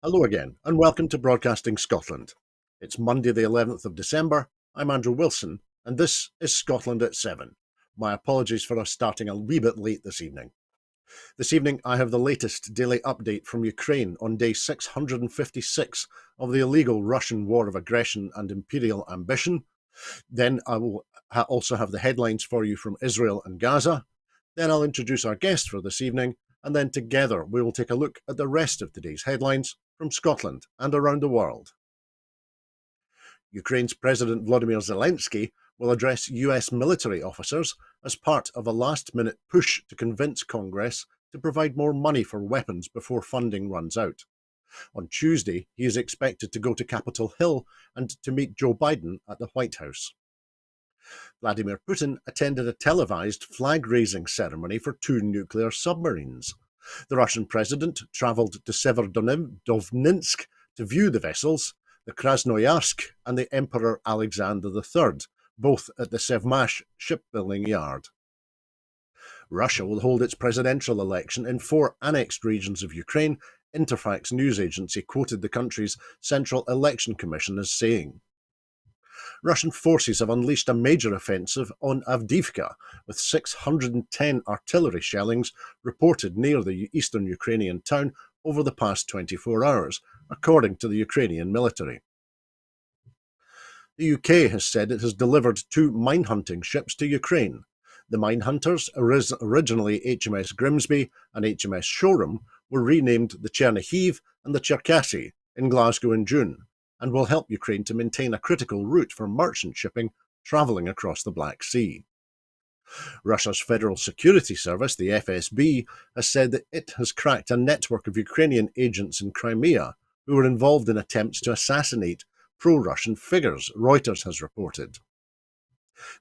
Hello again, and welcome to Broadcasting Scotland. It's Monday, the 11th of December. I'm Andrew Wilson, and this is Scotland at 7. My apologies for us starting a wee bit late this evening. This evening, I have the latest daily update from Ukraine on day 656 of the illegal Russian war of aggression and imperial ambition. Then I will also have the headlines for you from Israel and Gaza. Then I'll introduce our guest for this evening, and then together we will take a look at the rest of today's headlines from Scotland and around the world. Ukraine's President Volodymyr Zelensky will address US military officers as part of a last-minute push to convince Congress to provide more money for weapons before funding runs out. On Tuesday, he is expected to go to Capitol Hill and to meet Joe Biden at the White House. Vladimir Putin attended a televised flag-raising ceremony for 2 nuclear submarines. The Russian president travelled to Severodonetsk to view the vessels, the Krasnoyarsk and the Emperor Alexander III, both at the Sevmash shipbuilding yard. Russia will hold its presidential election in 4 annexed regions of Ukraine, Interfax news agency quoted the country's Central Election Commission as saying. Russian forces have unleashed a major offensive on Avdiivka, with 610 artillery shellings reported near the eastern Ukrainian town over the past 24 hours, according to the Ukrainian military. The UK has said it has delivered 2 mine-hunting ships to Ukraine. The mine hunters, originally HMS Grimsby and HMS Shoreham, were renamed the Chernihiv and the Cherkasy in Glasgow in June, and will help Ukraine to maintain a critical route for merchant shipping travelling across the Black Sea. Russia's Federal Security Service, the FSB, has said that it has cracked a network of Ukrainian agents in Crimea who were involved in attempts to assassinate pro-Russian figures, Reuters has reported.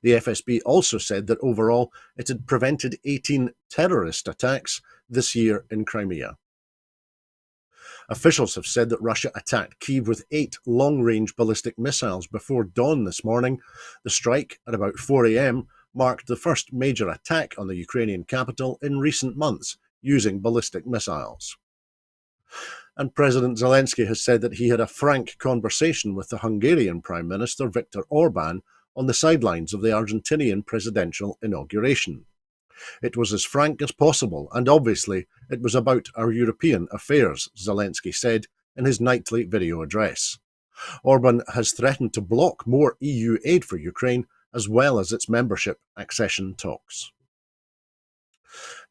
The FSB also said that overall it had prevented 18 terrorist attacks this year in Crimea. Officials have said that Russia attacked Kyiv with 8 long-range ballistic missiles before dawn this morning. The strike, at about 4 a.m., marked the first major attack on the Ukrainian capital in recent months using ballistic missiles. And President Zelensky has said that he had a frank conversation with the Hungarian Prime Minister Viktor Orban on the sidelines of the Argentinian presidential inauguration. It was as frank as possible, and obviously it was about our European affairs, Zelensky said in his nightly video address. Orban has threatened to block more EU aid for Ukraine, as well as its membership accession talks.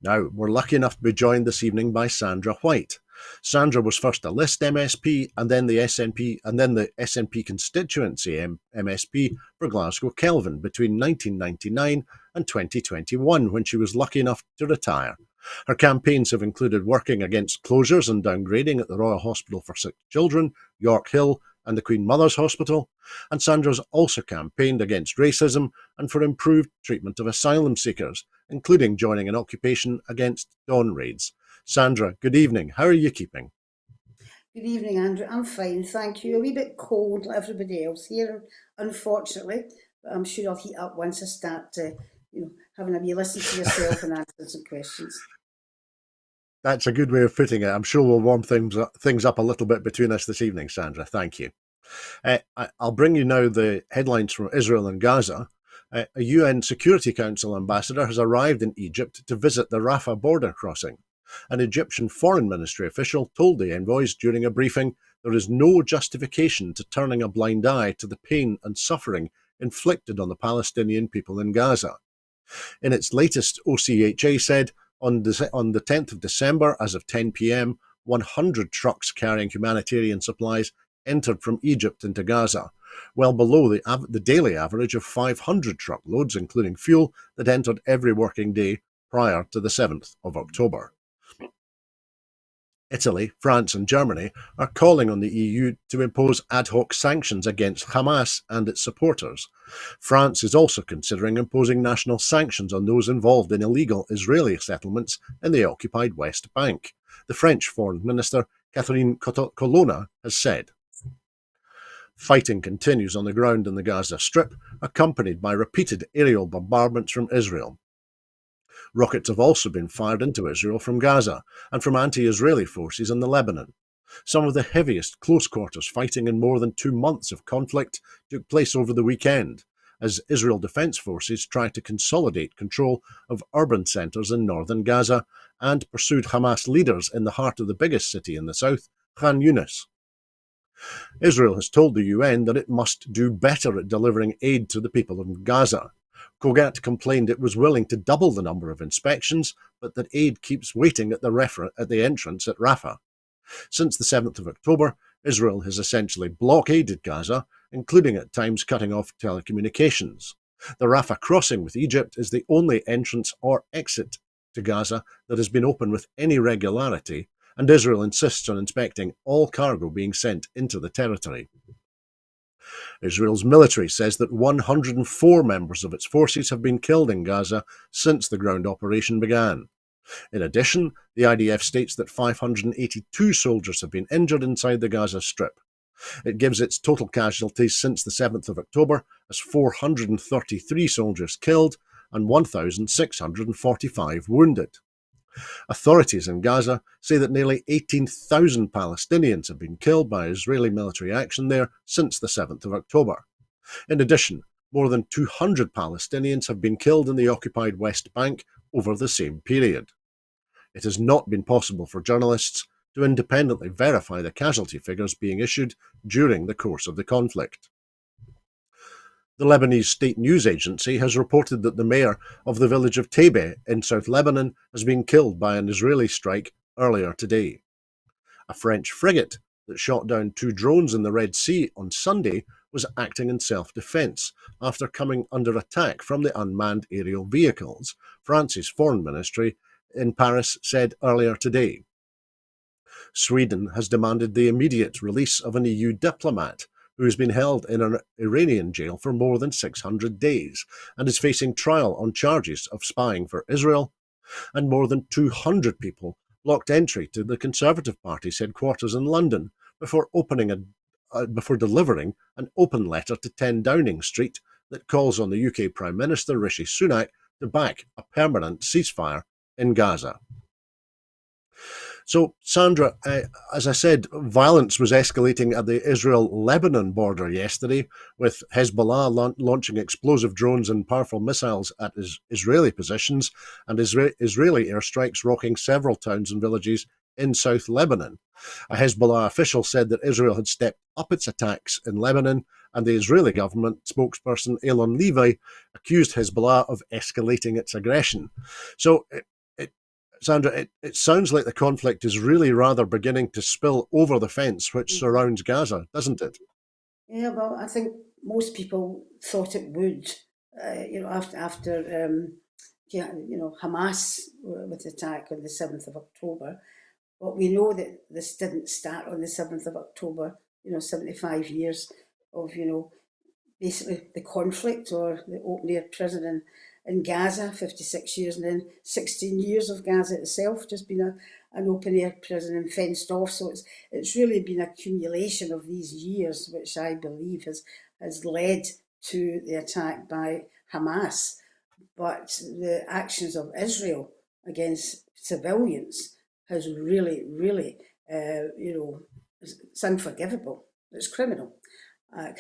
Now, we're lucky enough to be joined this evening by Sandra White. Sandra was first a List MSP and then the SNP constituency MSP for Glasgow Kelvin between 1999 and 2021, when she was lucky enough to retire. Her campaigns have included working against closures and downgrading at the Royal Hospital for Sick Children, York Hill and the Queen Mother's Hospital, and Sandra's also campaigned against racism and for improved treatment of asylum seekers, including joining an occupation against dawn raids. Sandra, good evening. How are you keeping? Good evening, Andrew. I'm fine, thank you. A wee bit cold like everybody else here, unfortunately, but I'm sure I'll heat up once I start having a wee listen to yourself and answering some questions. That's a good way of putting it. I'm sure we'll warm things up a little bit between us this evening, Sandra. Thank you. I'll bring you now the headlines from Israel and Gaza. A UN Security Council ambassador has arrived in Egypt to visit the Rafah border crossing. An Egyptian Foreign Ministry official told the envoys during a briefing there is no justification to turning a blind eye to the pain and suffering inflicted on the Palestinian people in Gaza. In its latest, OCHA said on the 10th of December, as of 10 p.m, 100 trucks carrying humanitarian supplies entered from Egypt into Gaza, well below the daily average of 500 truckloads, including fuel, that entered every working day prior to the 7th of October. Italy, France and Germany are calling on the EU to impose ad hoc sanctions against Hamas and its supporters. France is also considering imposing national sanctions on those involved in illegal Israeli settlements in the occupied West Bank, the French Foreign Minister Catherine Colonna has said. Fighting continues on the ground in the Gaza Strip, accompanied by repeated aerial bombardments from Israel. Rockets have also been fired into Israel from Gaza and from anti-Israeli forces in the Lebanon. Some of the heaviest close-quarters fighting in more than 2 months of conflict took place over the weekend, as Israel Defense Forces tried to consolidate control of urban centres in northern Gaza and pursued Hamas leaders in the heart of the biggest city in the south, Khan Yunis. Israel has told the UN that it must do better at delivering aid to the people of Gaza. Kogat complained it was willing to double the number of inspections, but that aid keeps waiting at the entrance at Rafah. Since the 7th of October, Israel has essentially blockaded Gaza, including at times cutting off telecommunications. The Rafah crossing with Egypt is the only entrance or exit to Gaza that has been open with any regularity, and Israel insists on inspecting all cargo being sent into the territory. Israel's military says that 104 members of its forces have been killed in Gaza since the ground operation began. In addition, the IDF states that 582 soldiers have been injured inside the Gaza Strip. It gives its total casualties since the 7th of October as 433 soldiers killed and 1,645 wounded. Authorities in Gaza say that nearly 18,000 Palestinians have been killed by Israeli military action there since the 7th of October. In addition, more than 200 Palestinians have been killed in the occupied West Bank over the same period. It has not been possible for journalists to independently verify the casualty figures being issued during the course of the conflict. The Lebanese state news agency has reported that the mayor of the village of Tebe in South Lebanon has been killed by an Israeli strike earlier today. A French frigate that shot down 2 drones in the Red Sea on Sunday was acting in self-defence after coming under attack from the unmanned aerial vehicles, France's foreign ministry in Paris said earlier today. Sweden has demanded the immediate release of an EU diplomat who has been held in an Iranian jail for more than 600 days and is facing trial on charges of spying for Israel, and more than 200 people blocked entry to the Conservative Party's headquarters in London before delivering an open letter to 10 Downing Street that calls on the UK Prime Minister Rishi Sunak to back a permanent ceasefire in Gaza. So, Sandra, as I said, violence was escalating at the Israel-Lebanon border yesterday, with Hezbollah launching explosive drones and powerful missiles at Israeli positions, and Israeli airstrikes rocking several towns and villages in South Lebanon. A Hezbollah official said that Israel had stepped up its attacks in Lebanon, and the Israeli government spokesperson Elon Levi accused Hezbollah of escalating its aggression. So, Sandra, it sounds like the conflict is really rather beginning to spill over the fence which surrounds Gaza, doesn't it? Yeah, well, I think most people thought it would, after Hamas with the attack on the 7th of October. But we know that this didn't start on the 7th of October, 75 years of, basically the conflict or the open air prison in Gaza, 56 years, and then 16 years of Gaza itself just been an open air prison and fenced off. So it's really been an accumulation of these years, which I believe has led to the attack by Hamas. But the actions of Israel against civilians has really, really, it's unforgivable. It's criminal,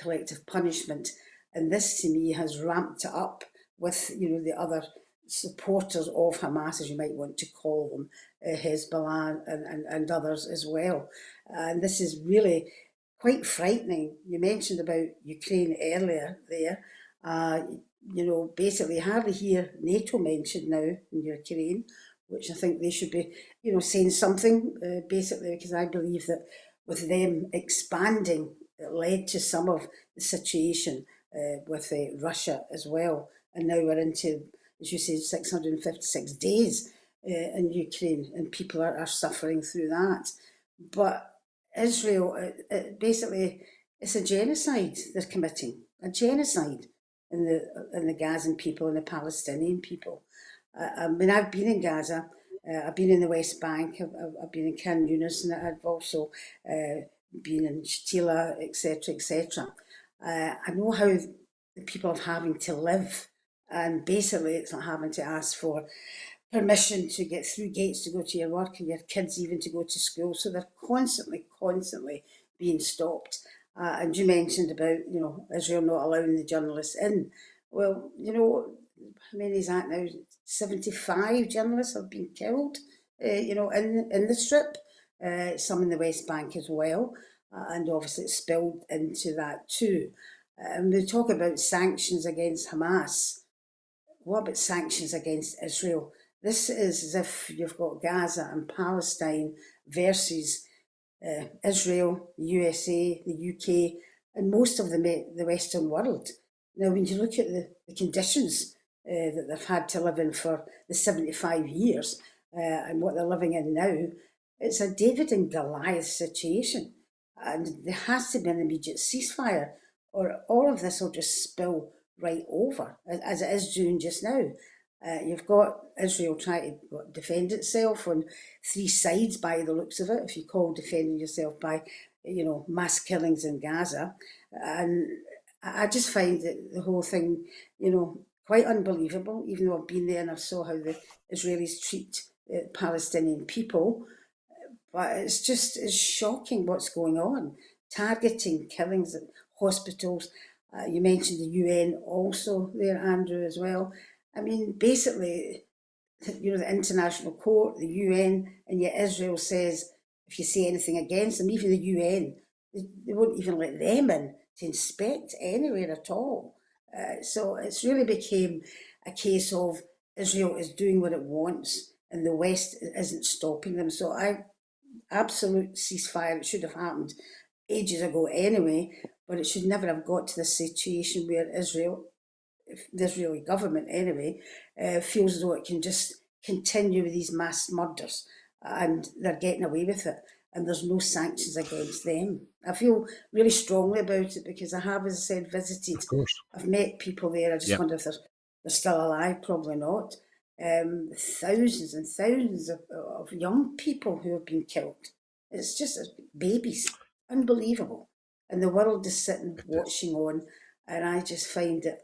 collective punishment. And this, to me, has ramped it up with, the other supporters of Hamas, as you might want to call them, Hezbollah and others as well. And this is really quite frightening. You mentioned about Ukraine earlier there. Basically hardly hear NATO mentioned now in Ukraine, which I think they should be, saying something, basically, because I believe that with them expanding, it led to some of the situation with Russia as well. And now we're into, as you said, 656 days in Ukraine, and people are suffering through that. But Israel, basically, it's a genocide they're committing, a genocide in the Gazan people and the Palestinian people. I mean, I've been in Gaza, I've been in the West Bank, I've been in Khan Yunis, and I've also been in Shtila, etc., etc. I know how the people are having to live, and basically it's not having to ask for permission to get through gates to go to your work and your kids even to go to school. So they're constantly being stopped. And you mentioned about, Israel not allowing the journalists in. Well, how many is that now? 75 journalists have been killed, in the Strip, some in the West Bank as well. And obviously it spilled into that too. And we talk about sanctions against Hamas. What about sanctions against Israel? This is as if you've got Gaza and Palestine versus Israel, the USA, the UK, and most of the Western world. Now, when you look at the conditions that they've had to live in for the 75 years and what they're living in now, it's a David and Goliath situation. And there has to be an immediate ceasefire, or all of this will just spill right over, as it is doing just now. You've got Israel trying to defend itself on three sides by the looks of it, if you call defending yourself by, mass killings in Gaza. And I just find that the whole thing, quite unbelievable, even though I've been there and I saw how the Israelis treat Palestinian people. But it's shocking what's going on. Targeting killings at hospitals. You mentioned the UN also there, Andrew, as well. I mean, basically, the International Court, the UN, and yet Israel says if you say anything against them, even the UN, they won't even let them in to inspect anywhere at all. So it's really became a case of Israel is doing what it wants and the West isn't stopping them. So absolute ceasefire, it should have happened ages ago anyway, but it should never have got to the situation where the Israeli government anyway, feels as though it can just continue with these mass murders and they're getting away with it and there's no sanctions against them. I feel really strongly about it because I have, as I said, visited. Of course. I've met people there. I just Yeah. wonder if they're still alive, probably not. Thousands and thousands of young people who have been killed. It's just babies. Unbelievable. And the world is sitting It is. watching on. And I just find it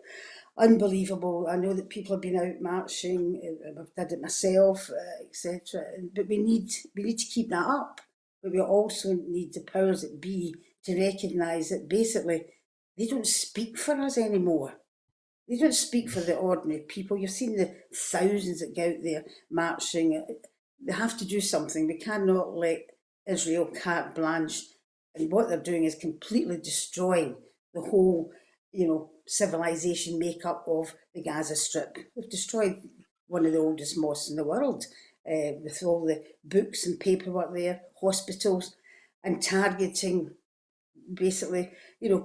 unbelievable. I know that people have been out marching. I've did it myself, etc. But we need to keep that up. But we also need the powers that be to recognise that basically they don't speak for us anymore. They don't speak for the ordinary people. You've seen the thousands that go out there marching. They have to do something. We cannot let Israel carte blanche. And what they're doing is completely destroying the whole, civilization makeup of the Gaza Strip. They've destroyed one of the oldest mosques in the world with all the books and paperwork there, hospitals, and targeting basically,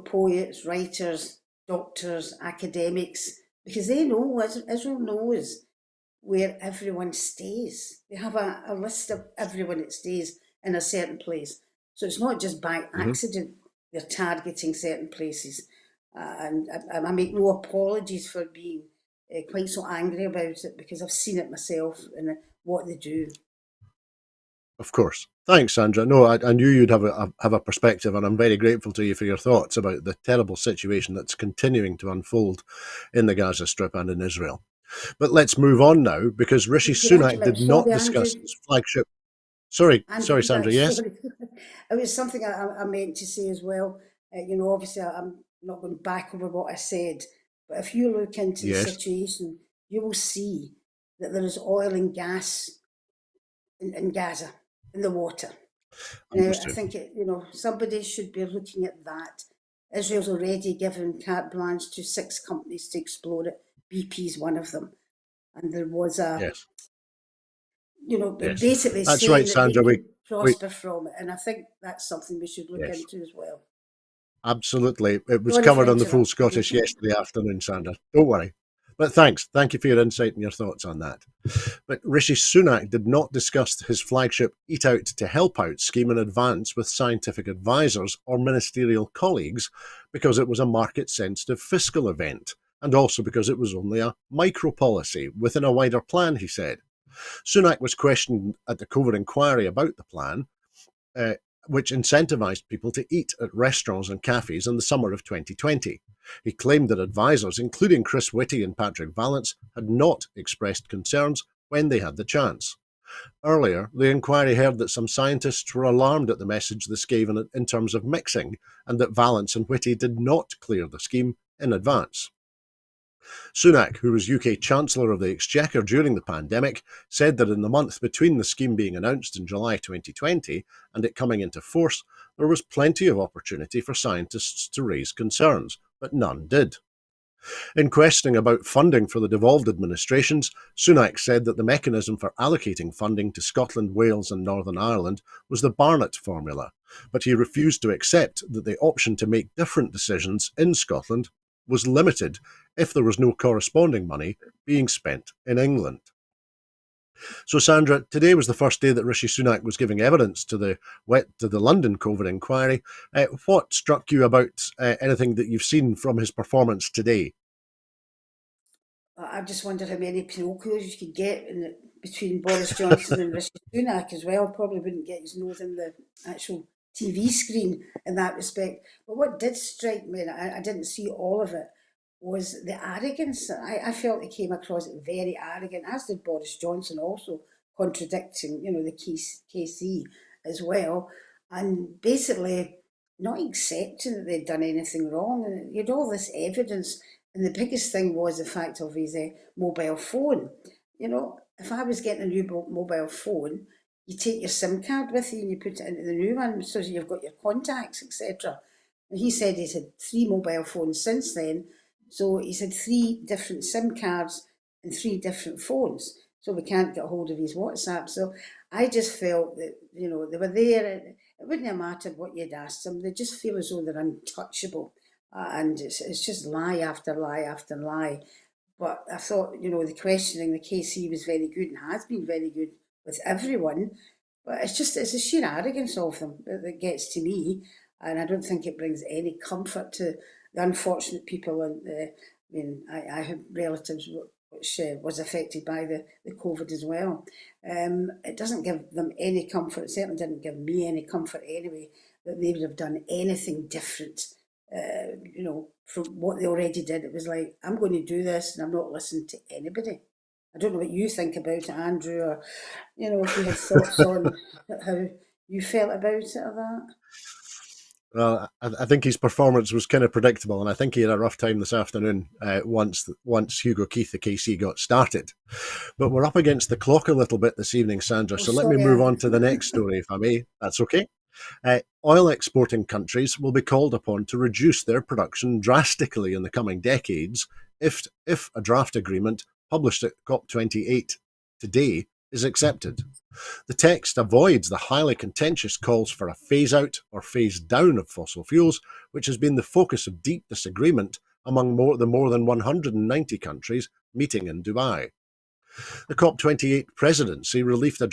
poets, writers, doctors, academics, because they know, Israel knows where everyone stays. They have a list of everyone that stays in a certain place. So it's not just by Mhm. accident they're targeting certain places. And I make no apologies for being quite so angry about it because I've seen it myself and what they do. Of course. Thanks, Sandra. No, I knew you'd have a perspective, and I'm very grateful to you for your thoughts about the terrible situation that's continuing to unfold in the Gaza Strip and in Israel. But let's move on now, because Rishi Could I Sunak come out? did not Sorry, discuss Andrew. his flagship. Sorry, Andrew, Sandra. Yes, sorry. It was something I meant to say as well. Obviously, I'm not going back over what I said, but if you look into the yes, situation, you will see that there is oil and gas in Gaza, in the water. Now, I understood. think somebody should be looking at that. Israel's already given carte blanche to 6 companies to explore it. BP's one of them, and there was Yes, yes, basically that's right, saying that they Sandra. can We prosper from it, and I think that's something we should look yes. into as well. Absolutely. It was Sorry for covered on the Full interrupting Scottish you. yesterday afternoon, Sandra. Don't worry. But thanks. Thank you for your insight and your thoughts on that. But Rishi Sunak did not discuss his flagship Eat Out to Help Out scheme in advance with scientific advisors or ministerial colleagues because it was a market sensitive fiscal event, and also because it was only a micro policy within a wider plan, he said. Sunak was questioned at the COVID inquiry about the plan, uh, which incentivised people to eat at restaurants and cafes in the summer of 2020. He claimed that advisors, including Chris Whitty and Patrick Vallance, had not expressed concerns when they had the chance. Earlier, the inquiry heard that some scientists were alarmed at the message this gave in terms of mixing, and that Vallance and Whitty did not clear the scheme in advance. Sunak, who was UK Chancellor of the Exchequer during the pandemic, said that in the month between the scheme being announced in July 2020 and it coming into force, there was plenty of opportunity for scientists to raise concerns, but none did. In questioning about funding for the devolved administrations, Sunak said that the mechanism for allocating funding to Scotland, Wales and Northern Ireland was the Barnett formula, but he refused to accept that the option to make different decisions in Scotland was limited if there was no corresponding money being spent in England. So, Sandra, today was the first day that Rishi Sunak was giving evidence to the London COVID inquiry. What struck you about anything that you've seen from his performance today? I just wonder how many Pinocchios you could get between Boris Johnson and Rishi Sunak as well. Probably wouldn't get his nose in the actual TV screen in that respect. But what did strike me, and I didn't see all of it, was the arrogance. I felt he came across very arrogant, as did Boris Johnson also, contradicting, the KC as well, and basically not accepting that they'd done anything wrong. And you had all this evidence, and the biggest thing was the fact of his mobile phone. If I was getting a new mobile phone, you take your SIM card with you and you put it into the new one so you've got your contacts, etc. And he said he's had 3 mobile phones since then. So he's had 3 different SIM cards and 3 different phones. So we can't get hold of his WhatsApp. So I just felt that, they were there. It wouldn't have mattered what you'd asked them. They just feel as though they're untouchable. And it's just lie after lie after lie. But I thought, the questioning, the KC was very good and has been very good with everyone. But it's a sheer arrogance of them that gets to me. And I don't think it brings any comfort to the unfortunate people. And I have relatives which was affected by the COVID as well. It doesn't give them any comfort. It certainly didn't give me any comfort anyway that they would have done anything different. From what they already did. It was like, I'm going to do this and I'm not listening to anybody. I don't know what you think about it, Andrew, or, if you had thoughts on how you felt about it or that. Well, I think his performance was kind of predictable, and I think he had a rough time this afternoon once Hugo Keith, the KC, got started. But we're up against the clock a little bit this evening, Sandra, so let me move on to the next story, if I may. That's okay. Oil exporting countries will be called upon to reduce their production drastically in the coming decades if a draft agreement published at COP28 today is accepted. The text avoids the highly contentious calls for a phase-out or phase-down of fossil fuels, which has been the focus of deep disagreement among the more than 190 countries meeting in Dubai. The COP28 presidency released a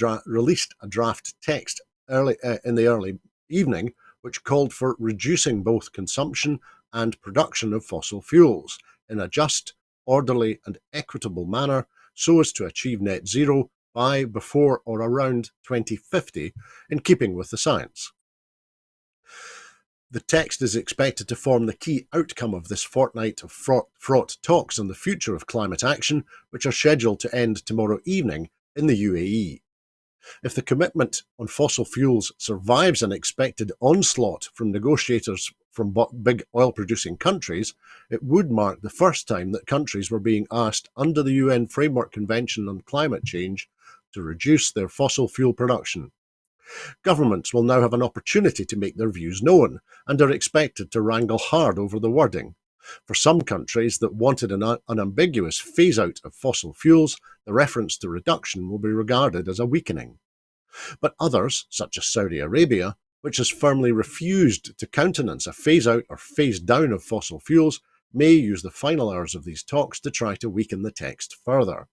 draft text in the early evening, which called for reducing both consumption and production of fossil fuels in a just, orderly and equitable manner so as to achieve net zero by, before or around 2050, in keeping with the science. The text is expected to form the key outcome of this fortnight of fraught talks on the future of climate action, which are scheduled to end tomorrow evening in the UAE. If the commitment on fossil fuels survives an expected onslaught from negotiators from big oil-producing countries, it would mark the first time that countries were being asked under the UN Framework Convention on Climate Change to reduce their fossil fuel production. Governments will now have an opportunity to make their views known and are expected to wrangle hard over the wording. For some countries that wanted an unambiguous phase-out of fossil fuels, the reference to reduction will be regarded as a weakening. But others, such as Saudi Arabia, which has firmly refused to countenance a phase-out or phase-down of fossil fuels, may use the final hours of these talks to try to weaken the text further.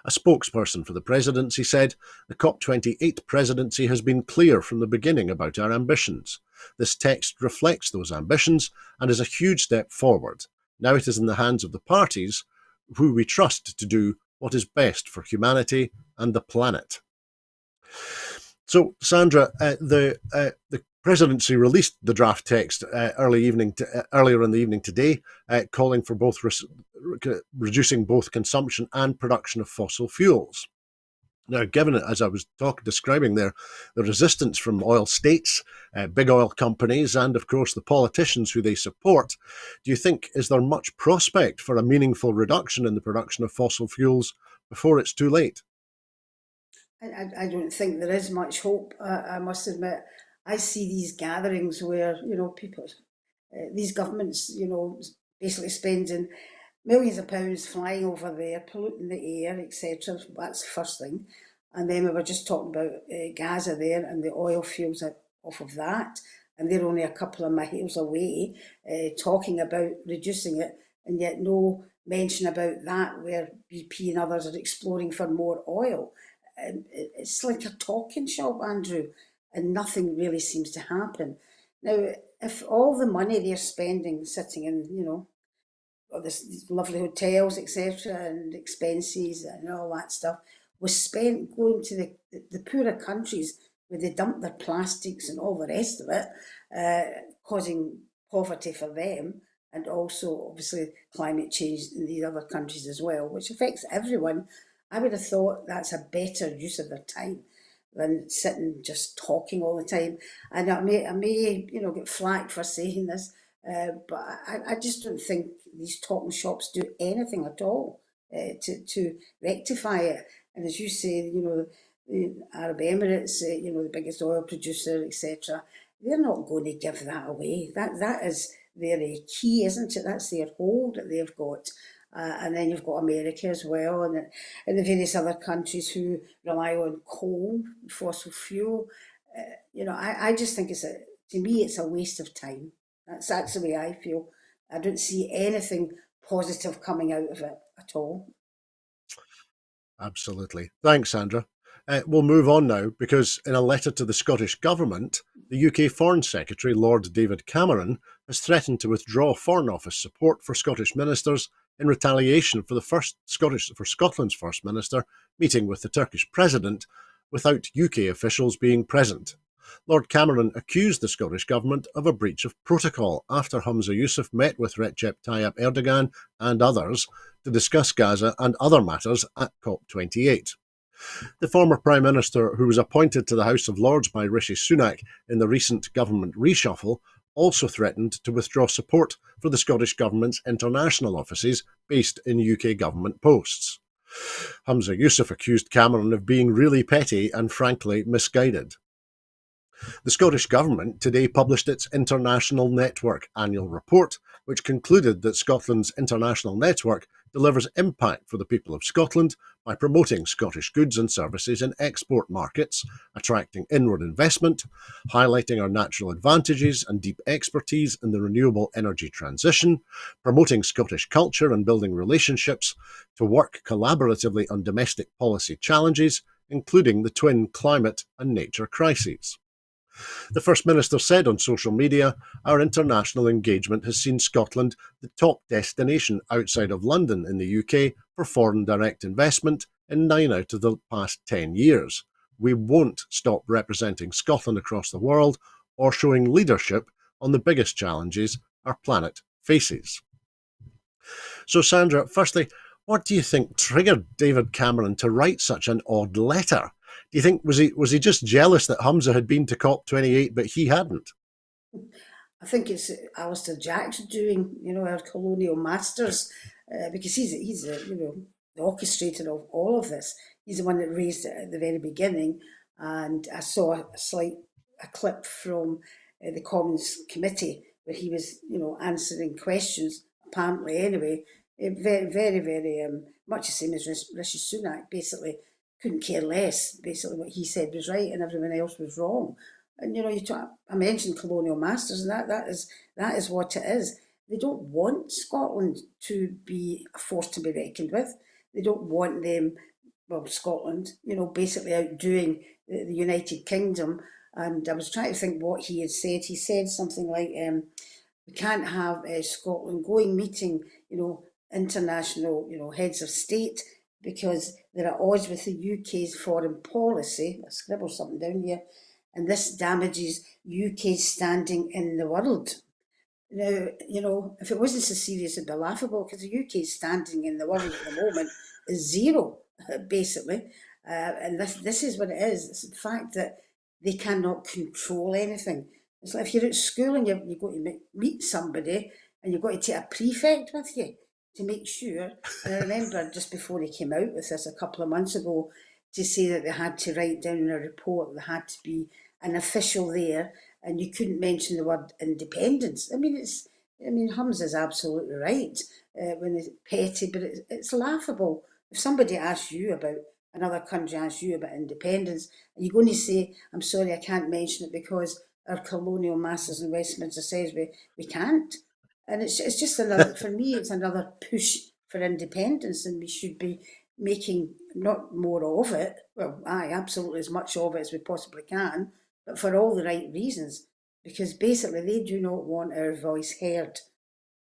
A spokesperson for the presidency said, "The COP28 presidency has been clear from the beginning about our ambitions. This text reflects those ambitions and is a huge step forward. Now it is in the hands of the parties, who we trust to do what is best for humanity and the planet." So, Sandra, the presidency released the draft text earlier in the evening today, calling for both reducing both consumption and production of fossil fuels. Now, given it, as I was describing there, the resistance from oil states, big oil companies, and of course the politicians who they support, do you think is there much prospect for a meaningful reduction in the production of fossil fuels before it's too late? I don't think there is much hope. I must admit, I see these gatherings where people, these governments, basically spending millions of pounds flying over there, polluting the air, etc. That's the first thing. And then we were just talking about Gaza there and the oil fields off of that, and they're only a couple of miles away, talking about reducing it, and yet no mention about that where BP and others are exploring for more oil. And it's like a talking shop, Andrew, and nothing really seems to happen. Now, if all the money they're spending sitting in, these lovely hotels, etc., and expenses and all that stuff was spent going to the poorer countries where they dump their plastics and all the rest of it, causing poverty for them, and also obviously climate change in these other countries as well, which affects everyone. I would have thought that's a better use of their time than sitting just talking all the time. And I may get flack for saying this, but I just don't think these talking shops do anything at all to rectify it. And as you say, the Arab Emirates, the biggest oil producer, etc., they're not going to give that away. That is their key, isn't it? That's their hold that they've got. And then you've got America as well, and the various other countries who rely on coal, fossil fuel. I just think to me, it's a waste of time. That's the way I feel. I don't see anything positive coming out of it at all. Absolutely. Thanks, Sandra. We'll move on now because in a letter to the Scottish Government, the UK Foreign Secretary, Lord David Cameron, has threatened to withdraw Foreign Office support for Scottish ministers in retaliation for Scotland's First Minister meeting with the Turkish President without UK officials being present. Lord Cameron accused the Scottish Government of a breach of protocol after Humza Yousaf met with Recep Tayyip Erdogan and others to discuss Gaza and other matters at COP28. The former Prime Minister, who was appointed to the House of Lords by Rishi Sunak in the recent government reshuffle, also threatened to withdraw support for the Scottish Government's international offices based in UK government posts. Humza Yousaf accused Cameron of being really petty and frankly misguided. The Scottish Government today published its International Network annual report, which concluded that Scotland's international network delivers impact for the people of Scotland by promoting Scottish goods and services in export markets, attracting inward investment, highlighting our natural advantages and deep expertise in the renewable energy transition, promoting Scottish culture and building relationships, to work collaboratively on domestic policy challenges, including the twin climate and nature crises. The First Minister said on social media, "Our international engagement has seen Scotland the top destination outside of London in the UK for foreign direct investment in 9 out of the past 10 years. We won't stop representing Scotland across the world or showing leadership on the biggest challenges our planet faces." So, Sandra, firstly, what do you think triggered David Cameron to write such an odd letter? Do you think was he just jealous that Humza had been to COP28 but he hadn't? I think it's Alistair Jack's doing, our colonial masters, because he's the orchestrator of all of this. He's the one that raised it at the very beginning, and I saw a clip from the Commons committee where he was, answering questions. Apparently, anyway, very, very, very much the same as Rishi Sunak. Basically, couldn't care less. Basically, what he said was right, and everyone else was wrong. And I mentioned colonial masters, and that is what it is. They don't want Scotland to be a force to be reckoned with. They don't want them, well, Scotland, basically outdoing the United Kingdom. And I was trying to think what he had said. He said something like, "We can't have Scotland going meeting, international, heads of state because they're at odds with the UK's foreign policy." I scribbled something down here. and this damages UK's standing in the world. Now, if it wasn't so serious, it'd be laughable because the UK's standing in the world at the moment is zero, basically. And this is what it is. It's the fact that they cannot control anything. It's like if you're at school and you've got to meet somebody and you've got to take a prefect with you to make sure. And I remember just before they came out with this a couple of months ago to say that they had to write down in a report, there had to be an official there, and you couldn't mention the word independence. Hums is absolutely right when it's petty, but it's laughable. If somebody asks you about another country, asks you about independence, and you're going to say, "I'm sorry, I can't mention it because our colonial masters in Westminster says we can't," and it's just another, for me, it's another push for independence, and we should be making not more of it. Well, aye, absolutely as much of it as we possibly can, but for all the right reasons, because basically they do not want our voice heard.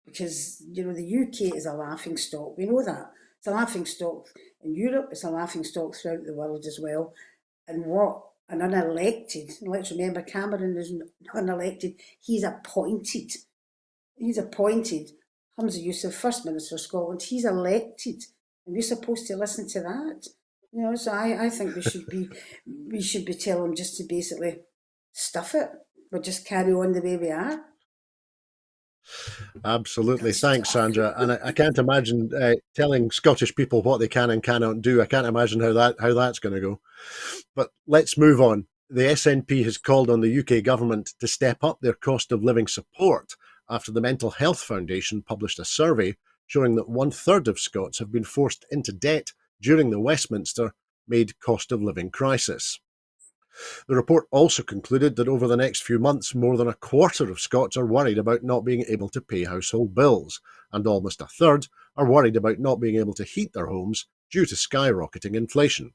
Because the UK is a laughing stock. We know that it's a laughing stock in Europe. It's a laughing stock throughout the world as well. And what an unelected. Let's remember, Cameron is unelected. He's appointed. He's appointed. Humza Yousaf, First Minister of Scotland. He's elected, and we're supposed to listen to that. So I think we should be telling them just to basically stuff it. We'll just carry on the way we are. Absolutely. That's Thanks, tough. Sandra. And I can't imagine telling Scottish people what they can and cannot do. I can't imagine how that's going to go. But let's move on. The SNP has called on the UK government to step up their cost of living support after the Mental Health Foundation published a survey showing that 1/3 of Scots have been forced into debt during the Westminster made cost of living crisis. The report also concluded that over the next few months, more than a quarter of Scots are worried about not being able to pay household bills, and almost a third are worried about not being able to heat their homes due to skyrocketing inflation.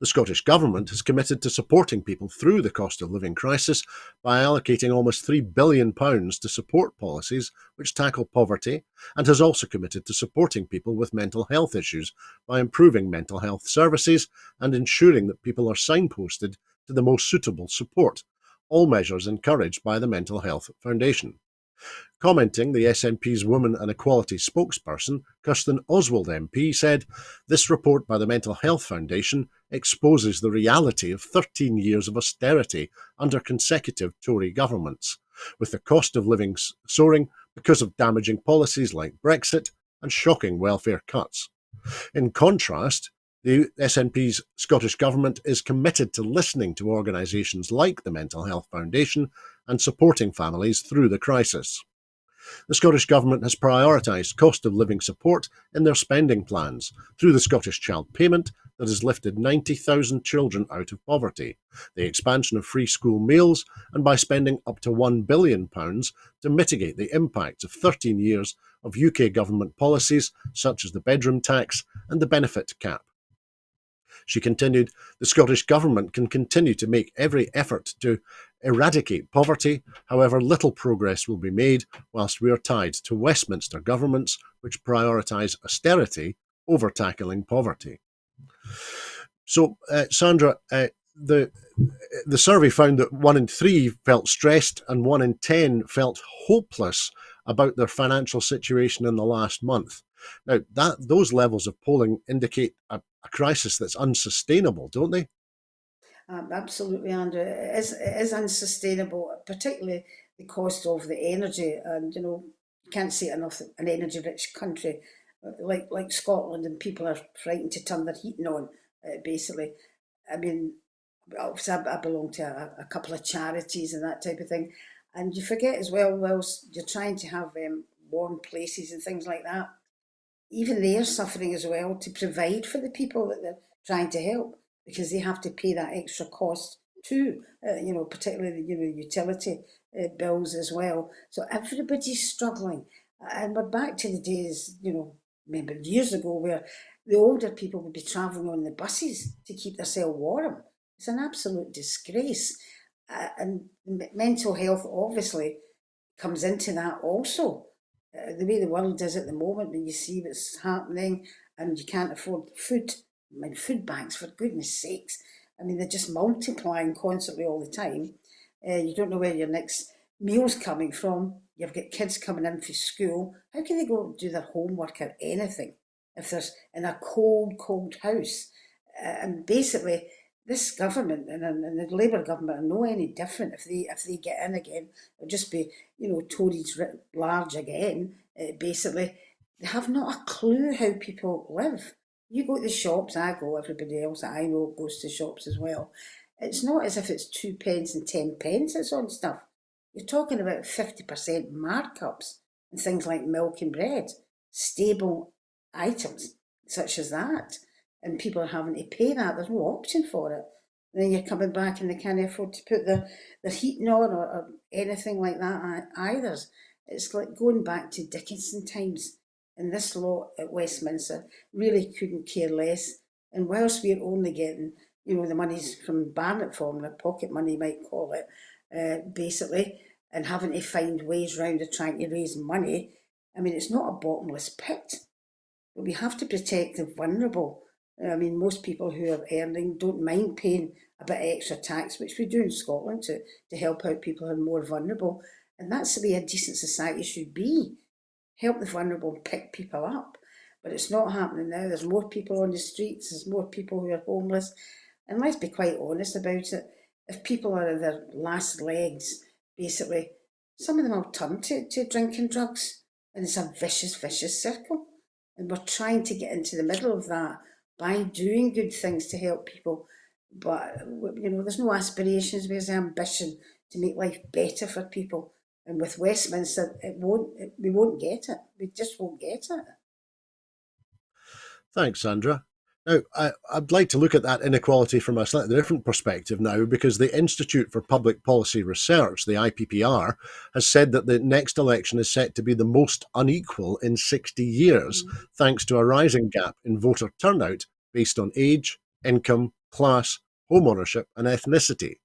The Scottish Government has committed to supporting people through the cost of living crisis by allocating almost £3 billion to support policies which tackle poverty, and has also committed to supporting people with mental health issues by improving mental health services and ensuring that people are signposted to the most suitable support, all measures encouraged by the Mental Health Foundation. Commenting, the SNP's Women and Equality spokesperson, Kirsten Oswald MP, said, "This report by the Mental Health Foundation exposes the reality of 13 years of austerity under consecutive Tory governments, with the cost of living soaring because of damaging policies like Brexit and shocking welfare cuts. In contrast, the SNP's Scottish Government is committed to listening to organisations like the Mental Health Foundation and supporting families through the crisis. The Scottish Government has prioritised cost of living support in their spending plans through the Scottish Child Payment that has lifted 90,000 children out of poverty, the expansion of free school meals, and by spending up to £1 billion to mitigate the impacts of 13 years of UK government policies such as the bedroom tax and the benefit cap." She continued, "The Scottish Government can continue to make every effort to eradicate poverty. However, little progress will be made whilst we are tied to Westminster governments which prioritise austerity over tackling poverty." So, Sandra, the survey found that 1 in 3 felt stressed and 1 in 10 felt hopeless about their financial situation in the last month. Now, those levels of polling indicate a crisis that's unsustainable, don't they? Absolutely, Andrew. It is unsustainable, particularly the cost of the energy. And you can't say enough. An energy-rich country like Scotland, and people are frightened to turn their heating on. Basically, I mean, obviously, I belong to a couple of charities and that type of thing, and you forget as well. Whilst you're trying to have warm places and things like that, even they're suffering as well to provide for the people that they're trying to help, because they have to pay that extra cost too. Particularly utility bills as well. So everybody's struggling, and we're back to the days remember years ago where the older people would be travelling on the buses to keep themselves warm. It's an absolute disgrace, and mental health obviously comes into that also. The way the world is at the moment, when you see what's happening and you can't afford food, I mean, food banks, for goodness sakes. I mean, they're just multiplying constantly all the time. You don't know where your next meal's coming from. You've got kids coming in from school. How can they go do their homework or anything if they're in a cold, cold house? And basically, this government and the Labour government are no any different. If they get in again, it'll just be, Tories writ large again. Basically, they have not a clue how people live. You go to the shops, I go, everybody else that I know goes to shops as well. It's not as if it's 2 pence and 10 pence it's on stuff. You're talking about 50% markups and things like milk and bread, stable items such as that. And people are having to pay that. There's no option for it. And then you're coming back and they can't afford to put the heating on or anything like that either. It's like going back to Dickinson times. And this lot at Westminster really couldn't care less. And whilst we're only getting, the monies from Barnett formula, pocket money you might call it, basically, and having to find ways round of trying to raise money, I mean, it's not a bottomless pit. But we have to protect the vulnerable. I mean, most people who are earning don't mind paying a bit extra tax, which we do in Scotland to help out people who are more vulnerable. And that's the way a decent society should be. Help the vulnerable and pick people up. But it's not happening now. There's more people on the streets, there's more people who are homeless. And let's be quite honest about it. If people are in their last legs, basically, some of them will turn to drinking drugs. And it's a vicious, vicious circle. And we're trying to get into the middle of that by doing good things to help people. But, there's no aspirations, there's ambition to make life better for people. And with Westminster, we won't get it. We just won't get it. Thanks, Sandra. Now, I'd like to look at that inequality from a slightly different perspective now, because the Institute for Public Policy Research, the IPPR, has said that the next election is set to be the most unequal in 60 years, thanks to a rising gap in voter turnout based on age, income, class, home ownership, and ethnicity.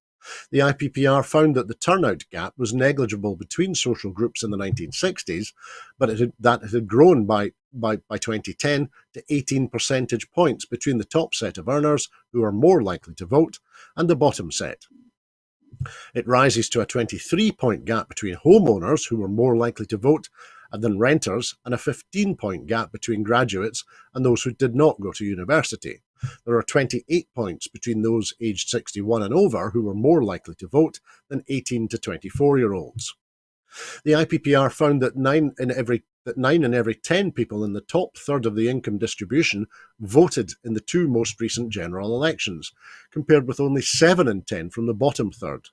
The IPPR found that the turnout gap was negligible between social groups in the 1960s, but it had grown by 2010 to 18 percentage points between the top set of earners, who are more likely to vote, and the bottom set. It rises to a 23-point gap between homeowners, who are more likely to vote, than renters, and a 15-point gap between graduates and those who did not go to university. There are 28 points between those aged 61 and over, who were more likely to vote, than 18 to 24-year-olds. The IPPR found that 9 in every 10 people in the top third of the income distribution voted in the two most recent general elections, compared with only 7 in 10 from the bottom third.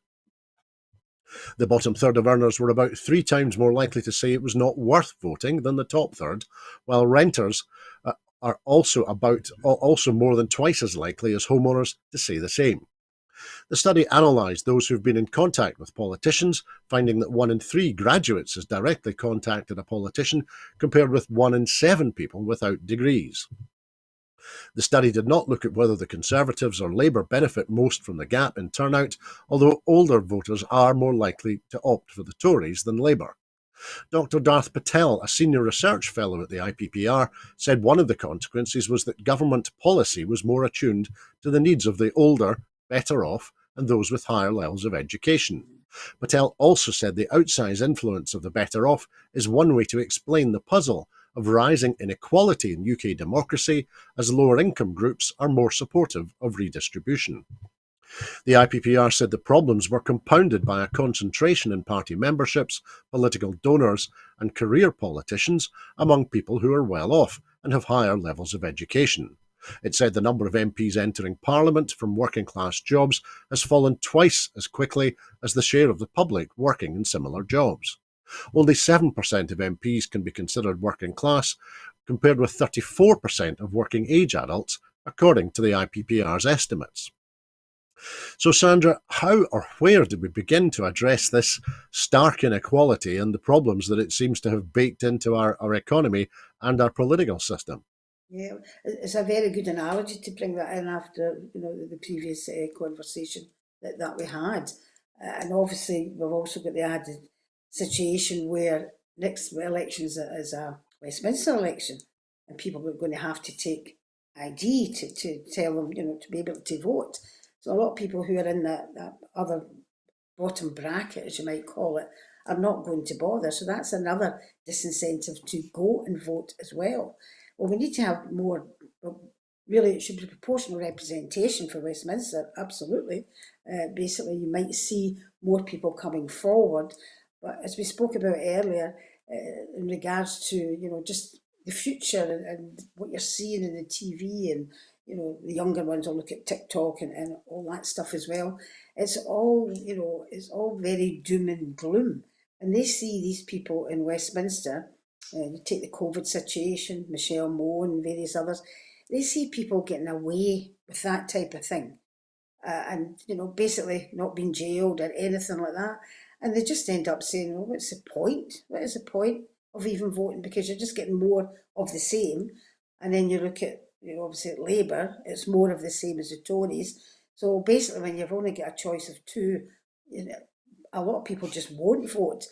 The bottom third of earners were about 3 times more likely to say it was not worth voting than the top third, while renters are also more than twice as likely as homeowners to say the same. The study analysed those who've been in contact with politicians, finding that 1 in 3 graduates has directly contacted a politician, compared with 1 in 7 people without degrees. The study did not look at whether the Conservatives or Labour benefit most from the gap in turnout, although older voters are more likely to opt for the Tories than Labour. Dr. Darth Patel, a senior research fellow at the IPPR, said one of the consequences was that government policy was more attuned to the needs of the older, better off, and those with higher levels of education. Patel also said the outsized influence of the better off is one way to explain the puzzle of rising inequality in UK democracy, as lower income groups are more supportive of redistribution. The IPPR said the problems were compounded by a concentration in party memberships, political donors, and career politicians among people who are well off and have higher levels of education. It said the number of MPs entering Parliament from working class jobs has fallen twice as quickly as the share of the public working in similar jobs. Only 7% of MPs can be considered working class, compared with 34% of working age adults, according to the IPPR's estimates. So, Sandra, how or where did we begin to address this stark inequality and the problems that it seems to have baked into our economy and our political system? Yeah, it's a very good analogy to bring that in after the previous conversation that we had, and obviously we've also got the added situation where next election is a Westminster election, and people are going to have to take ID to tell them to be able to vote. So a lot of people who are in that other bottom bracket, as you might call it, are not going to bother. So that's another disincentive to go and vote as well. Well, we need to have more, really, it should be proportional representation for Westminster, absolutely. Basically, you might see more people coming forward. But as we spoke about earlier, in regards to, just the future and what you're seeing in the TV, and, the younger ones will look at TikTok and all that stuff as well. It's all, it's all very doom and gloom. And they see these people in Westminster, you take the COVID situation, Michelle Moe and various others, they see people getting away with that type of thing. And, basically not being jailed or anything like that. And they just end up saying, well, what's the point? What is the point of even voting? Because you're just getting more of the same. And then you look at, obviously at Labour, it's more of the same as the Tories. So basically, when you've only got a choice of two, a lot of people just won't vote.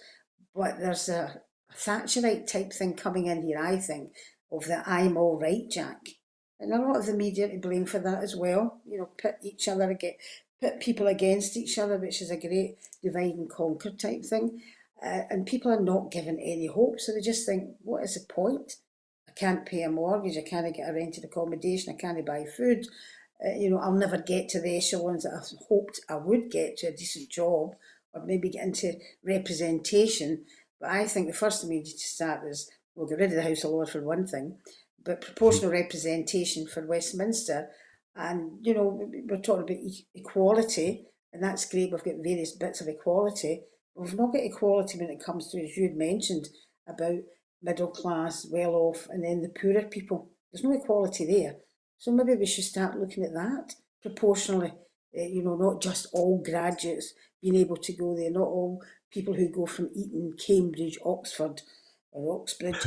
But there's a Thatcherite type thing coming in here, I think, of the I'm all right, Jack. And a lot of the media to blame for that as well. Put people against each other, which is a great divide and conquer type thing. And people are not given any hope, so they just think, what is the point? I can't pay a mortgage, I can't get a rented accommodation, I can't buy food. I'll never get to the echelons that I hoped I would get to, a decent job, or maybe get into representation. But I think the first thing we need to start is, we'll get rid of the House of Lords for one thing, but proportional representation for Westminster. And, we're talking about equality, and that's great. We've got various bits of equality. But we've not got equality when it comes to, as you had mentioned, about middle class, well off, and then the poorer people. There's no equality there. So maybe we should start looking at that proportionally. Not just all graduates being able to go there, not all people who go from Eton, Cambridge, Oxford, or Oxbridge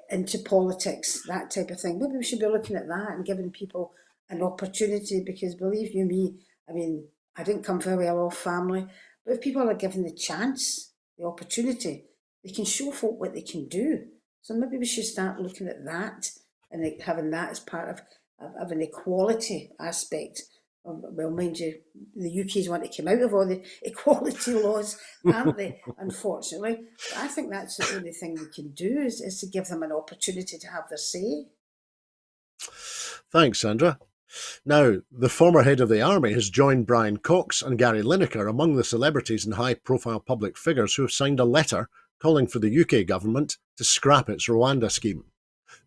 into politics, that type of thing. Maybe we should be looking at that and giving people an opportunity, because believe you me, I mean, I didn't come from a well-off family, but if people are given the chance, the opportunity, they can show folk what they can do. So maybe we should start looking at that, and having that as part of an equality aspect. Well, mind you, the UK's want to come out of all the equality laws, aren't they? Unfortunately, but I think that's the only thing we can do, is to give them an opportunity to have their say. Thanks, Sandra. Now, the former head of the army has joined Brian Cox and Gary Lineker among the celebrities and high-profile public figures who have signed a letter calling for the UK government to scrap its Rwanda scheme.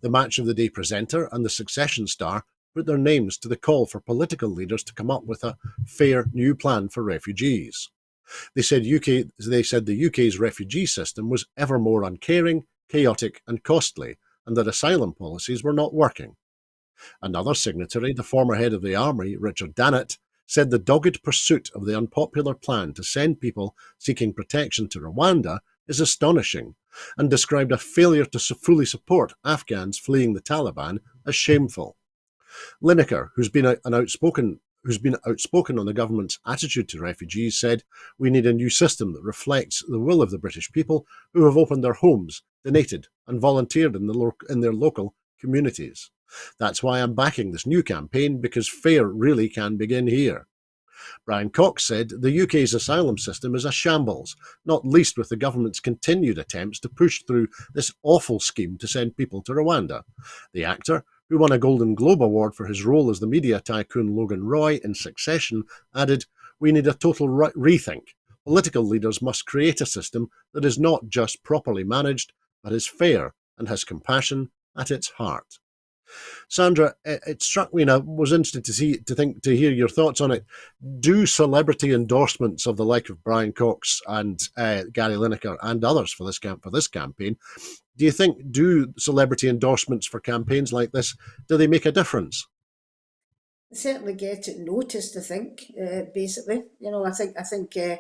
The Match of the Day presenter and the Succession star put their names to the call for political leaders to come up with a fair new plan for refugees. They said the UK's refugee system was ever more uncaring, chaotic and costly, and that asylum policies were not working. Another signatory, the former head of the army, Richard Dannett, said the dogged pursuit of the unpopular plan to send people seeking protection to Rwanda is astonishing, and described a failure to fully support Afghans fleeing the Taliban as shameful. Lineker, who's been outspoken on the government's attitude to refugees, said, "We need a new system that reflects the will of the British people who have opened their homes, donated and volunteered in their local communities. That's why I'm backing this new campaign, because fair really can begin here." Brian Cox said the UK's asylum system is a shambles, not least with the government's continued attempts to push through this awful scheme to send people to Rwanda. The actor, who won a Golden Globe Award for his role as the media tycoon Logan Roy in Succession, added, "We need a total rethink. Political leaders must create a system that is not just properly managed, but is fair and has compassion at its heart." Sandra, it struck me, and I was interested to hear your thoughts on it. Do celebrity endorsements of the like of Brian Cox and Gary Lineker and others for this campaign, do you think celebrity endorsements for campaigns like this, do they make a difference? Certainly get it noticed, I think, basically. I think the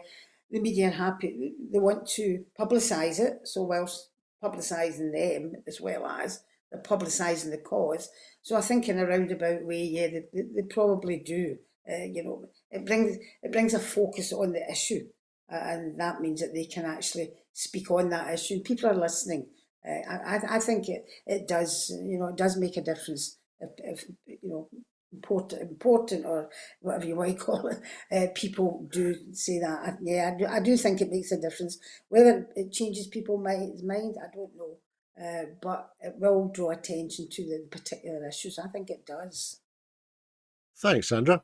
media are happy. They want to publicise it, so whilst publicising them as well as they're publicising the cause. So I think in a roundabout way, yeah, they probably do. It brings a focus on the issue, and that means that they can actually speak on that issue. People are listening. I think it does, it does make a difference if important or whatever you want to call it, people do say that. Yeah, I do think it makes a difference. Whether it changes people's mind, I don't know. But it will draw attention to the particular issues. I think it does. Thanks, Sandra.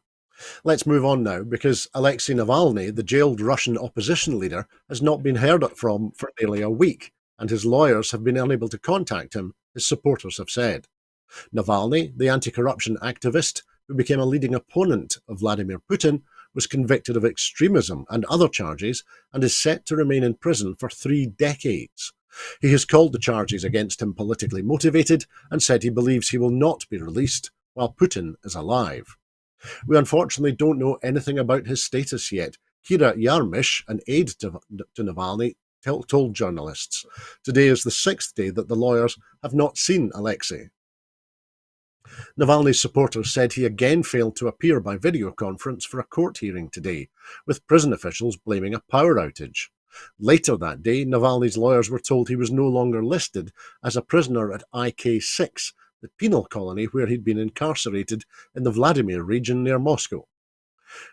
Let's move on now, because Alexei Navalny, the jailed Russian opposition leader, has not been heard from for nearly a week, and his lawyers have been unable to contact him, his supporters have said. Navalny, the anti-corruption activist who became a leading opponent of Vladimir Putin, was convicted of extremism and other charges and is set to remain in prison for 3 decades. He has called the charges against him politically motivated and said he believes he will not be released while Putin is alive. We unfortunately don't know anything about his status yet. Kira Yarmish, an aide to Navalny, told journalists. Today is the 6th day that the lawyers have not seen Alexei. Navalny's supporters said he again failed to appear by video conference for a court hearing today, with prison officials blaming a power outage. Later that day, Navalny's lawyers were told he was no longer listed as a prisoner at IK6, the penal colony where he'd been incarcerated in the Vladimir region near Moscow.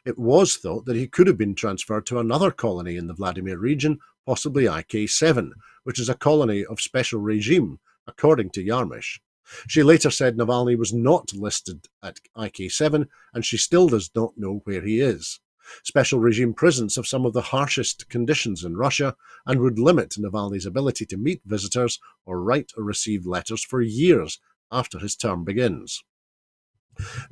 It was thought that he could have been transferred to another colony in the Vladimir region, possibly IK7, which is a colony of special regime, according to Yarmish. She later said Navalny was not listed at IK7, and she still does not know where he is. Special regime prisons have some of the harshest conditions in Russia and would limit Navalny's ability to meet visitors or write or receive letters for years after his term begins.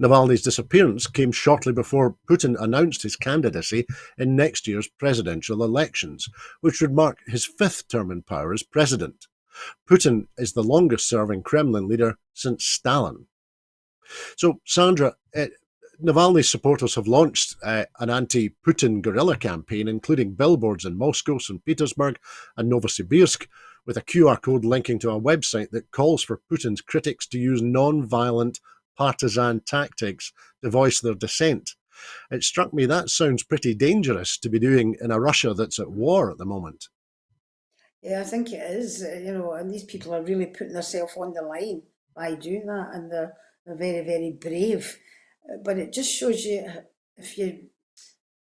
Navalny's disappearance came shortly before Putin announced his candidacy in next year's presidential elections, which would mark his 5th term in power as president. Putin is the longest-serving Kremlin leader since Stalin. So, Sandra, Navalny's supporters have launched an anti-Putin guerrilla campaign, including billboards in Moscow, St. Petersburg, and Novosibirsk, with a QR code linking to a website that calls for Putin's critics to use non-violent partisan tactics to voice their dissent. It struck me that sounds pretty dangerous to be doing in a Russia that's at war at the moment. Yeah, I think it is, and these people are really putting themselves on the line by doing that, and they're very, very brave. But it just shows you if you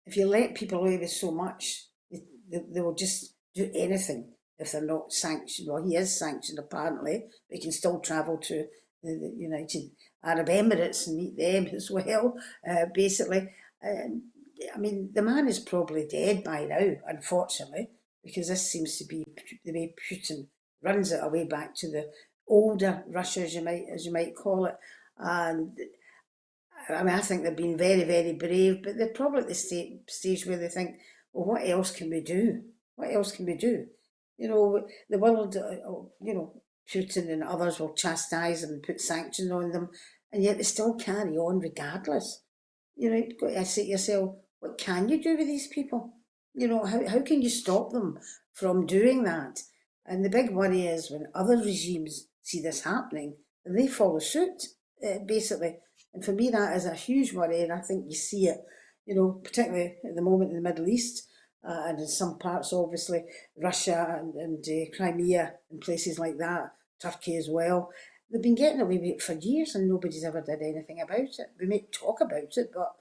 if you let people away with so much, they will just do anything if they're not sanctioned. Well, he is sanctioned apparently, but he can still travel to the United Arab Emirates and meet them as well, basically. I mean, the man is probably dead by now, unfortunately, because this seems to be the way Putin runs it away back to the older Russia, as you might call it. And I mean, I think they've been very, very brave, but they're probably at the stage where they think, well, what else can we do? What else can we do? The world, Putin and others will chastise them and put sanctions on them, and yet they still carry on regardless. You've got to say to yourself, what can you do with these people? How can you stop them from doing that? And the big worry is when other regimes see this happening, then they follow suit, basically. And for me, that is a huge worry, and I think you see it, particularly at the moment in the Middle East, and in some parts, obviously, Russia and Crimea and places like that, Turkey as well. They've been getting away with it for years, and nobody's ever did anything about it. We may talk about it, but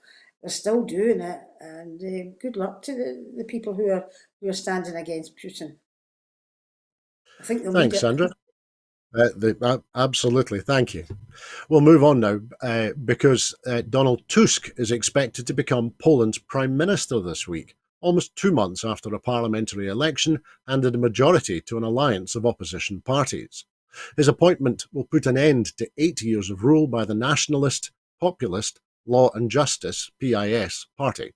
they're still doing it. And good luck to the people who are standing against Putin. I think they'll need Thanks, it. Sandra. Absolutely, thank you. We'll move on now because Donald Tusk is expected to become Poland's Prime Minister this week, almost 2 months after a parliamentary election handed a majority to an alliance of opposition parties. His appointment will put an end to 8 years of rule by the nationalist, populist, Law and Justice (PIS) party.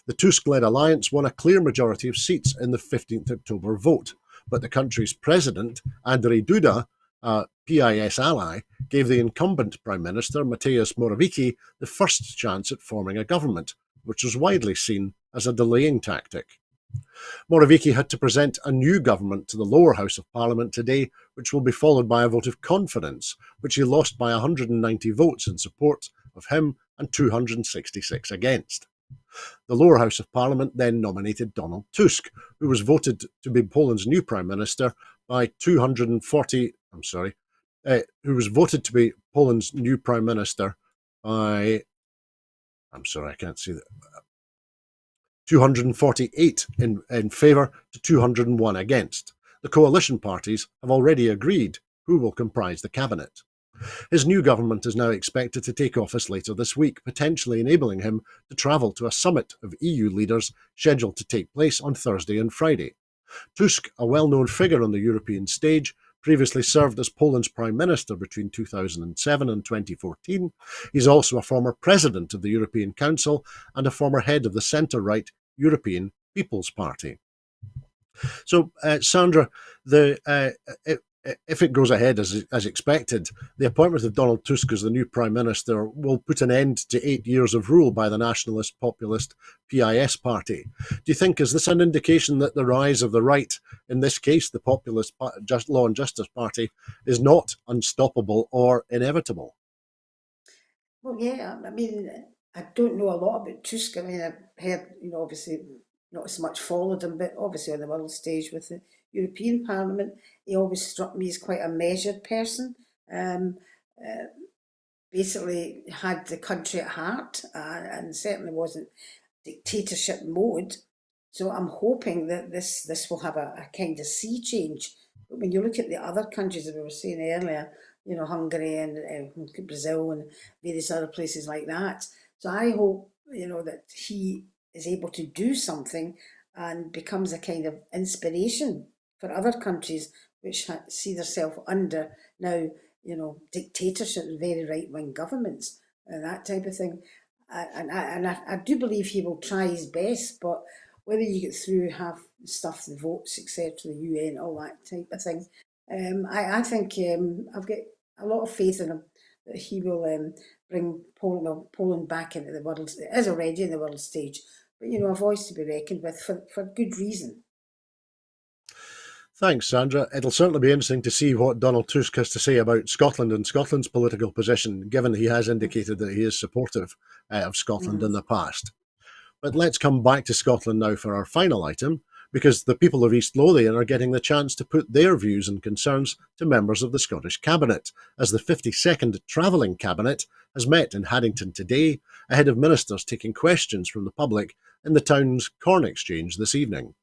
The Tusk-led alliance won a clear majority of seats in the 15th October vote, but the country's president, Andrzej Duda, a PIS ally, gave the incumbent Prime Minister, Mateusz Morawiecki, the first chance at forming a government, which was widely seen as a delaying tactic. Morawiecki had to present a new government to the lower house of parliament today, which will be followed by a vote of confidence, which he lost by 190 votes in support of him and 266 against. The lower house of parliament then nominated Donald Tusk, who was voted to be Poland's new prime minister by 240. Who was voted to be Poland's new prime minister by, I'm sorry, I can't see that, 248 in favour to 201 against. The coalition parties have already agreed who will comprise the cabinet. His new government is now expected to take office later this week, potentially enabling him to travel to a summit of EU leaders scheduled to take place on Thursday and Friday. Tusk, a well-known figure on the European stage, previously served as Poland's Prime Minister between 2007 and 2014. He's also a former President of the European Council and a former head of the centre-right European People's Party. So, Sandra, if it goes ahead as expected, the appointment of Donald Tusk as the new Prime Minister will put an end to 8 years of rule by the nationalist populist PIS party. Do you think, is this an indication that the rise of the right, in this case the populist Law and Justice Party, is not unstoppable or inevitable? Well, yeah, I mean, I don't know a lot about Tusk. I mean, I've heard, obviously not so much followed him, but obviously on the world stage with the European Parliament, he always struck me as quite a measured person. Um, uh, Basically had the country at heart, and certainly wasn't dictatorship mode. So I'm hoping that this will have a kind of sea change. But when you look at the other countries that we were saying earlier, Hungary and Brazil and various other places like that. So I hope, that he is able to do something and becomes a kind of inspiration for other countries which see themselves under now, dictatorship and very right wing governments and that type of thing. I do believe he will try his best, but whether you get through half the stuff, the votes, etc., the UN, all that type of thing, I think I've got a lot of faith in him that he will bring Poland back into the world. It is already in the world stage, but a voice to be reckoned with for good reason. Thanks, Sandra. It'll certainly be interesting to see what Donald Tusk has to say about Scotland and Scotland's political position, given he has indicated that he is supportive of Scotland Mm-hmm. in the past. But let's come back to Scotland now for our final item, because the people of East Lothian are getting the chance to put their views and concerns to members of the Scottish Cabinet, as the 52nd Travelling Cabinet has met in Haddington today, ahead of ministers taking questions from the public in the town's Corn Exchange this evening.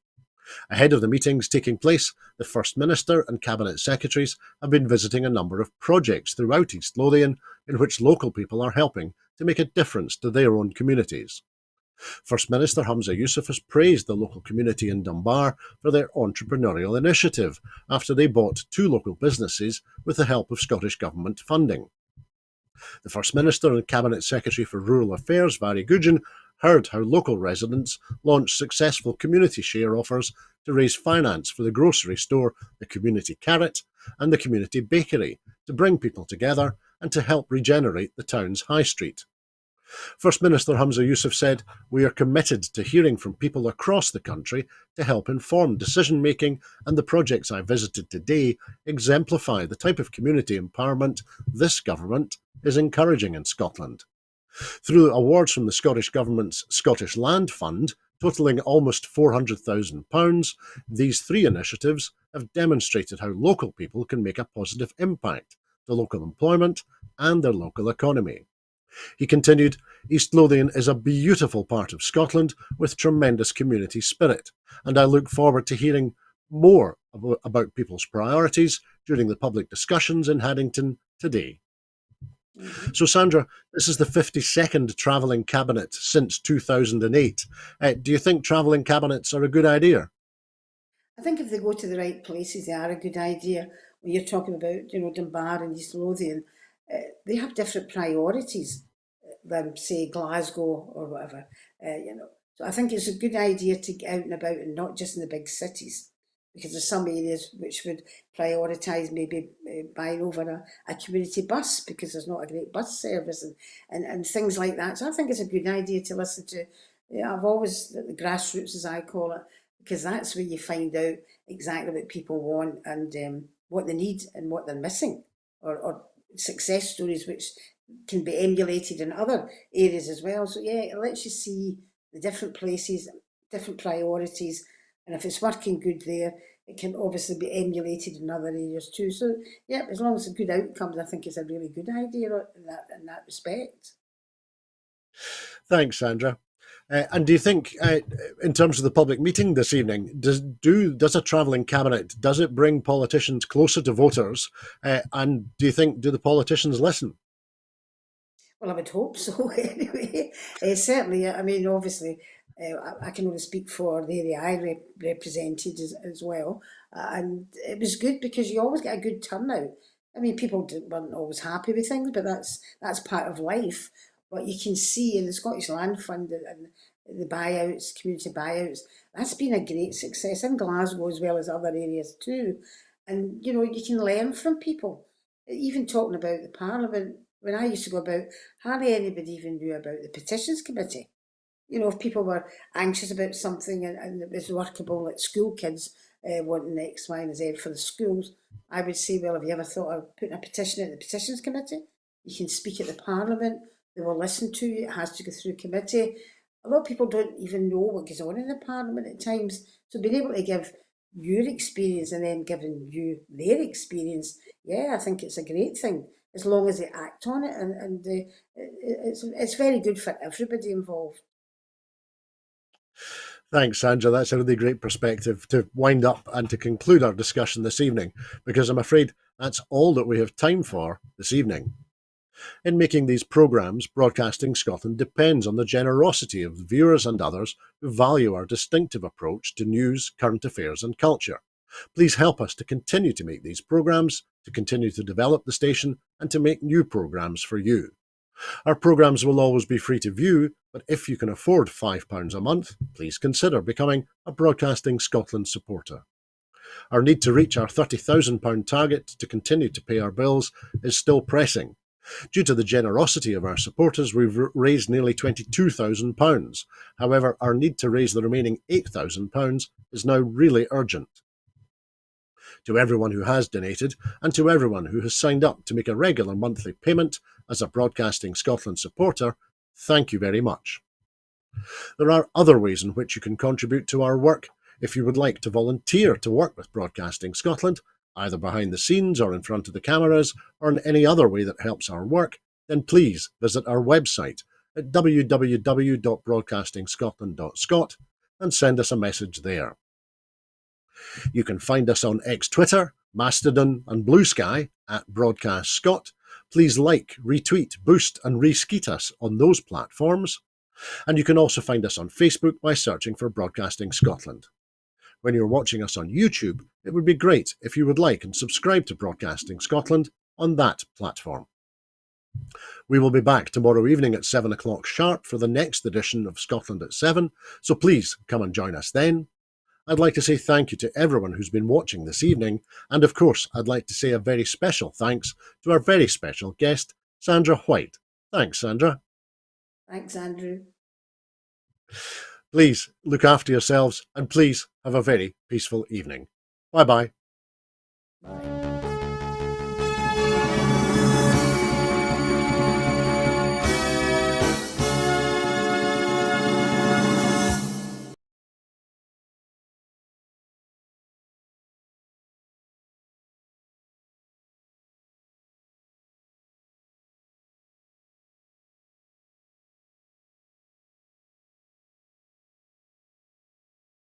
Ahead of the meetings taking place, the First Minister and Cabinet Secretaries have been visiting a number of projects throughout East Lothian in which local people are helping to make a difference to their own communities. First Minister Humza Yousaf has praised the local community in Dunbar for their entrepreneurial initiative after they bought 2 local businesses with the help of Scottish Government funding. The First Minister and Cabinet Secretary for Rural Affairs, Barry Gudgeon, heard how local residents launched successful community share offers to raise finance for the grocery store, the Community Carrot, and the Community Bakery to bring people together and to help regenerate the town's high street. First Minister Humza Yousaf said, "We are committed to hearing from people across the country to help inform decision-making, and the projects I visited today exemplify the type of community empowerment this government is encouraging in Scotland." Through awards from the Scottish Government's Scottish Land Fund, totalling almost £400,000, these 3 initiatives have demonstrated how local people can make a positive impact to local employment and their local economy. He continued, "East Lothian is a beautiful part of Scotland with tremendous community spirit, and I look forward to hearing more about people's priorities during the public discussions in Haddington today." Mm-hmm. So, Sandra, this is the 52nd travelling cabinet since 2008. Do you think travelling cabinets are a good idea? I think if they go to the right places, they are a good idea. When you're talking about, Dunbar and East Lothian, they have different priorities than, say, Glasgow or whatever. So I think it's a good idea to get out and about and not just in the big cities, because there's some areas which would prioritise maybe buying over a community bus because there's not a great bus service and things like that. So I think it's a good idea to listen to. I've always the grassroots, as I call it, because that's where you find out exactly what people want and what they need and what they're missing, or success stories which can be emulated in other areas as well. So yeah, it lets you see the different places, different priorities, and if it's working good there, it can obviously be emulated in other areas too. So yeah, as long as it's a good outcomes, I think it's a really good idea in that respect. Thanks, Sandra. And do you think, in terms of the public meeting this evening, does a travelling cabinet, does it bring politicians closer to voters? And do you think, do the politicians listen? Well, I would hope so. Anyway, certainly. I mean, obviously, I can only speak for the area represented as well, and it was good because you always get a good turnout. I mean, people weren't always happy with things, but that's part of life. But you can see in the Scottish Land Fund and the buyouts, community buyouts, that's been a great success in Glasgow as well as other areas too. And you can learn from people. Even talking about the Parliament, when I used to go about, hardly anybody even knew about the petitions committee. If people were anxious about something and it was workable, like school kids wanting X, Y, and Z for the schools, I would say, well, have you ever thought of putting a petition at the petitions committee? You can speak at the Parliament, they will listen to you, it has to go through committee. A lot of people don't even know what goes on in the Parliament at times. So being able to give your experience and then giving you their experience, yeah, I think it's a great thing as long as they act on it, and it's very good for everybody involved. Thanks, Sandra. That's a really great perspective to wind up and to conclude our discussion this evening, because I'm afraid that's all that we have time for this evening. In making these programmes, Broadcasting Scotland depends on the generosity of the viewers and others who value our distinctive approach to news, current affairs and culture. Please help us to continue to make these programmes, to continue to develop the station and to make new programmes for you. Our programmes will always be free to view, but if you can afford £5 a month, please consider becoming a Broadcasting Scotland supporter. Our need to reach our £30,000 target to continue to pay our bills is still pressing. Due to the generosity of our supporters, we've raised nearly £22,000. However, our need to raise the remaining £8,000 is now really urgent. To everyone who has donated, and to everyone who has signed up to make a regular monthly payment as a Broadcasting Scotland supporter, thank you very much. There are other ways in which you can contribute to our work. If you would like to volunteer to work with Broadcasting Scotland, either behind the scenes or in front of the cameras, or in any other way that helps our work, then please visit our website at www.broadcastingscotland.scot and send us a message there. You can find us on X Twitter, Mastodon and Blue Sky at Broadcast Scot. Please like, retweet, boost and reskeet us on those platforms. And you can also find us on Facebook by searching for Broadcasting Scotland. When you're watching us on YouTube, it would be great if you would like and subscribe to Broadcasting Scotland on that platform. We will be back tomorrow evening at 7 o'clock sharp for the next edition of Scotland at 7, so please come and join us then. I'd like to say thank you to everyone who's been watching this evening, and of course I'd like to say a very special thanks to our very special guest, Sandra White. Thanks, Sandra. Thanks, Andrew. Please look after yourselves and please have a very peaceful evening. Bye-bye. Bye.